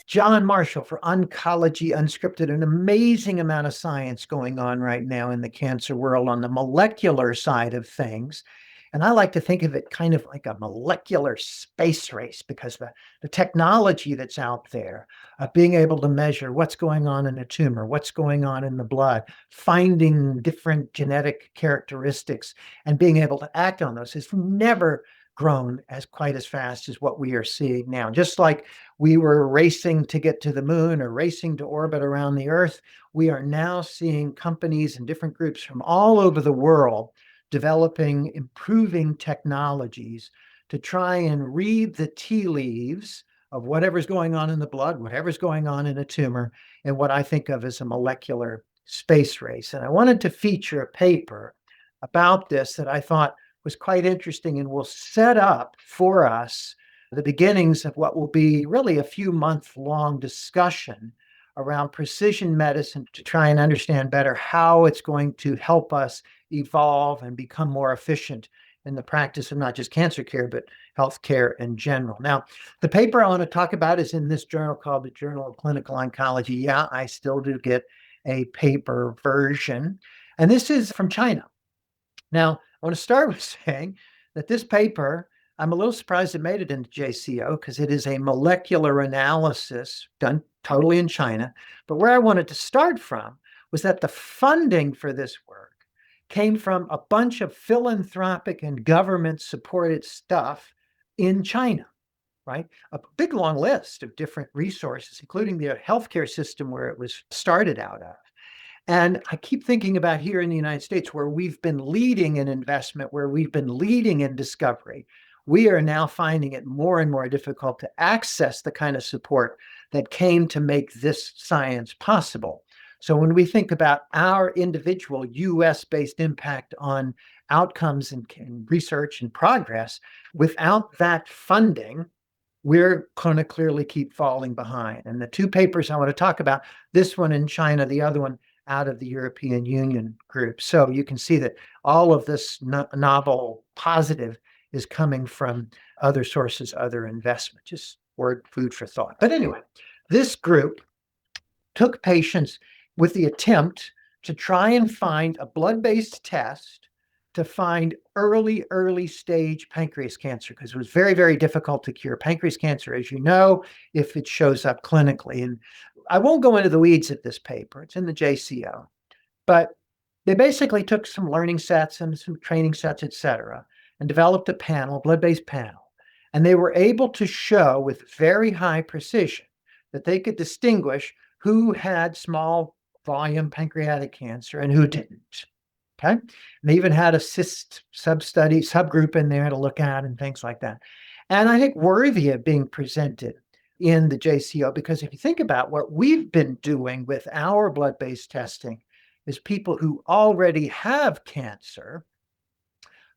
John Marshall for Oncology Unscripted, an amazing amount of science going on right now in the cancer world on the molecular side of things. And I like to think of it kind of like a molecular space race because the technology that's out there, being able to measure what's going on in a tumor, what's going on in the blood, finding different genetic characteristics, and being able to act on those has never grown as quite as fast as what we are seeing now. Just like we were racing to get to the moon or racing to orbit around the Earth, we are now seeing companies and different groups from all over the world developing, improving technologies to try and read the tea leaves of whatever's going on in the blood, whatever's going on in a tumor, and what I think of as a molecular space race. And I wanted to feature a paper about this that I thought was quite interesting and will set up for us the beginnings of what will be really a few month long discussion around precision medicine to try and understand better how it's going to help us evolve and become more efficient in the practice of not just cancer care, but healthcare in general. Now, the paper I want to talk about is in this journal called the Journal of Clinical Oncology. Yeah, I still do get a paper version. And this is from China. Now, I want to start with saying that this paper, I'm a little surprised it made it into JCO because it is a molecular analysis done totally in China. But where I wanted to start from was that the funding for this work came from a bunch of philanthropic and government supported stuff in China, right? A big long list of different resources, including the healthcare system where it was started out of. And I keep thinking about here in the United States, where we've been leading in investment, where we've been leading in discovery. We are now finding it more and more difficult to access the kind of support that came to make this science possible. So when we think about our individual US-based impact on outcomes and research and progress, without that funding, we're going to clearly keep falling behind. And the two papers I want to talk about, this one in China, the other one out of the European Union group. So you can see that all of this novel positive is coming from other sources, other investment, just word food for thought. But anyway, this group took patients with the attempt to try and find a blood-based test to find early stage pancreas cancer, because it was very, very difficult to cure pancreas cancer, as you know, if it shows up clinically. And I won't go into the weeds of this paper. It's in the JCO. But they basically took some learning sets and some training sets, et cetera, and developed a panel, blood-based panel. And they were able to show with very high precision that they could distinguish who had small volume pancreatic cancer and who didn't. Okay. And they even had a cyst subgroup in there to look at and things like that. And I think worthy of being presented in the JCO, because if you think about what we've been doing with our blood-based testing is people who already have cancer,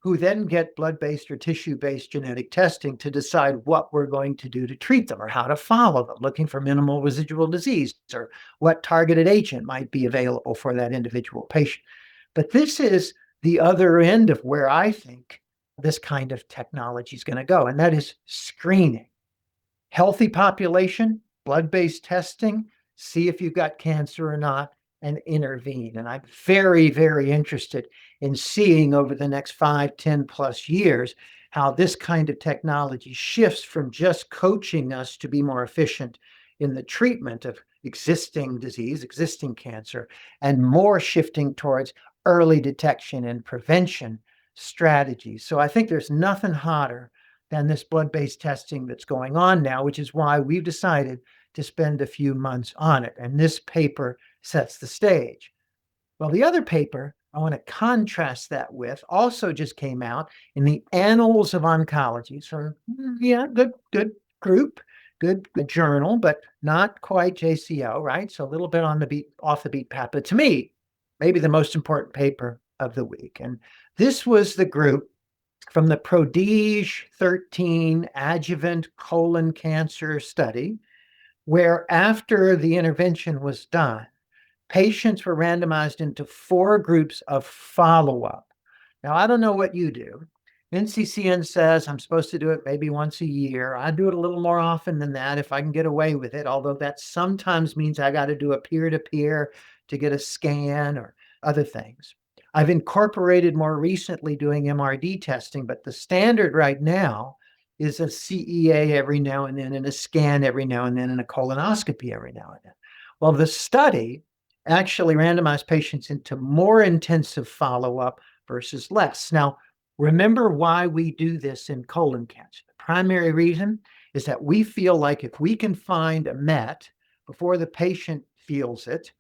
who then get blood-based or tissue-based genetic testing to decide what we're going to do to treat them or how to follow them, looking for minimal residual disease or what targeted agent might be available for that individual patient. But this is the other end of where I think this kind of technology is going to go, and that is screening. Healthy population, blood-based testing, see if you've got cancer or not, and intervene. And I'm very, very interested in seeing over the next 5, 10 plus years how this kind of technology shifts from just coaching us to be more efficient in the treatment of existing disease, existing cancer, and more shifting towards early detection and prevention strategies. So I think there's nothing hotter than this blood-based testing that's going on now, which is why we've decided to spend a few months on it. And this paper sets the stage. Well, the other paper I want to contrast that with also just came out in the Annals of Oncology. So yeah, good group, good journal, but not quite JCO, right? So a little bit on the beat, off the beat path. But to me, maybe the most important paper of the week. And this was the group from the Prodige 13 adjuvant colon cancer study, where after the intervention was done, patients were randomized into 4 groups of follow-up. Now, I don't know what you do. NCCN says I'm supposed to do it maybe once a year. I do it a little more often than that if I can get away with it, although that sometimes means I got to do a peer-to-peer to get a scan or other things. I've incorporated more recently doing MRD testing, but the standard right now is a CEA every now and then and a scan every now and then and a colonoscopy every now and then. Well, the study actually randomized patients into more intensive follow-up versus less. Now, remember why we do this in colon cancer. The primary reason is that we feel like if we can find a MET before the patient feels it,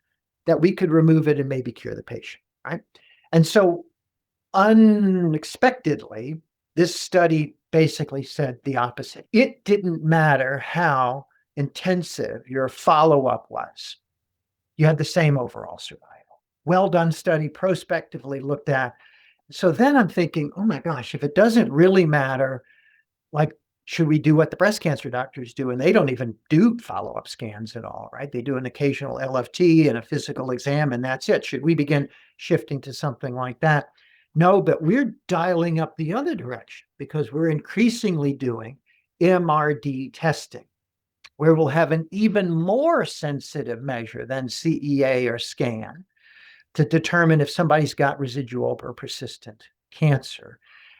that we could remove it and maybe cure the patient, right? And so unexpectedly, this study basically said the opposite. It didn't matter how intensive your follow-up was. You had the same overall survival. Well done study, prospectively looked at. So then I'm thinking, oh my gosh, if it doesn't really matter, like, should we do what the breast cancer doctors do? And they don't even do follow-up scans at all, right? They do an occasional LFT and a physical exam, and that's it. Should we begin shifting to something like that? No, but we're dialing up the other direction because we're increasingly doing MRD testing, where we'll have an even more sensitive measure than CEA or scan to determine if somebody's got residual or persistent cancer.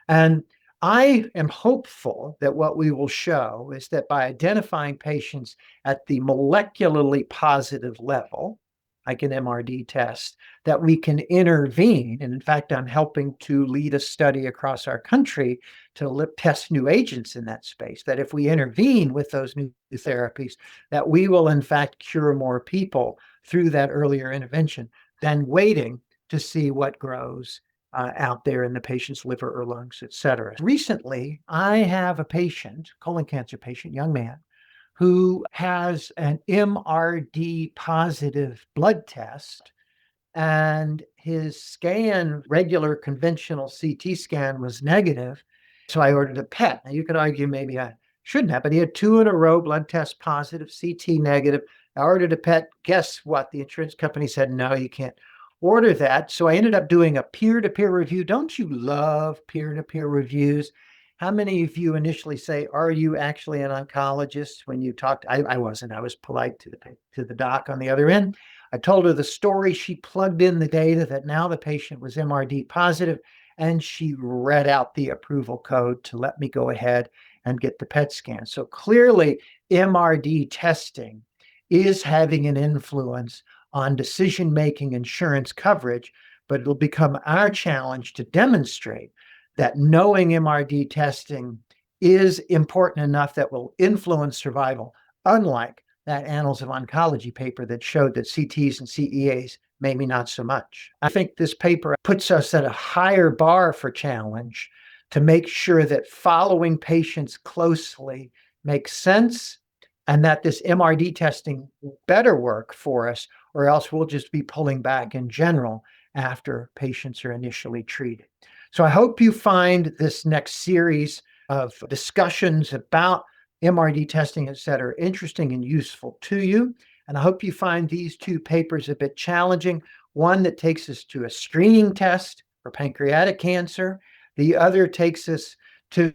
And I am hopeful that what we will show is that by identifying patients at the molecularly positive level, like an MRD test, that we can intervene. And in fact, I'm helping to lead a study across our country to test new agents in that space, that if we intervene with those new therapies, that we will in fact cure more people through that earlier intervention than waiting to see what grows out there in the patient's liver or lungs, et cetera. Recently, I have a patient, colon cancer patient, young man, who has an MRD positive blood test, and his scan, regular conventional CT scan, was negative. So I ordered a PET. Now you could argue maybe I shouldn't have, but he had 2 in a row, blood test positive, CT negative. I ordered a PET. Guess what? The insurance company said, no, you can't order that. So I ended up doing a peer-to-peer review. Don't you love peer-to-peer reviews? How many of you initially say, are you actually an oncologist? When you talked, I wasn't. I was polite to the doc on the other end. I told her the story. She plugged in the data that now the patient was MRD positive, and she read out the approval code to let me go ahead and get the PET scan. So clearly, MRD testing is having an influence on decision-making, insurance coverage, but it'll become our challenge to demonstrate that knowing MRD testing is important enough that will influence survival, unlike that Annals of Oncology paper that showed that CTs and CEAs maybe not so much. I think this paper puts us at a higher bar for challenge to make sure that following patients closely makes sense and that this MRD testing better work for us, or else we'll just be pulling back in general after patients are initially treated. So I hope you find this next series of discussions about MRD testing, et cetera, interesting and useful to you. And I hope you find these 2 papers a bit challenging. One that takes us to a screening test for pancreatic cancer. The other takes us to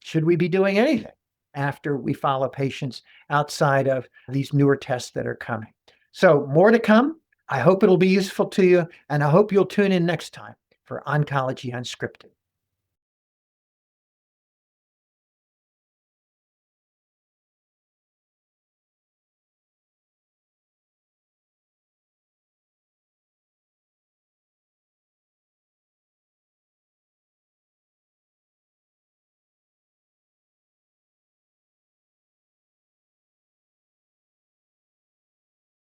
should we be doing anything after we follow patients outside of these newer tests that are coming. So more to come. I hope it'll be useful to you, and I hope you'll tune in next time for Oncology Unscripted.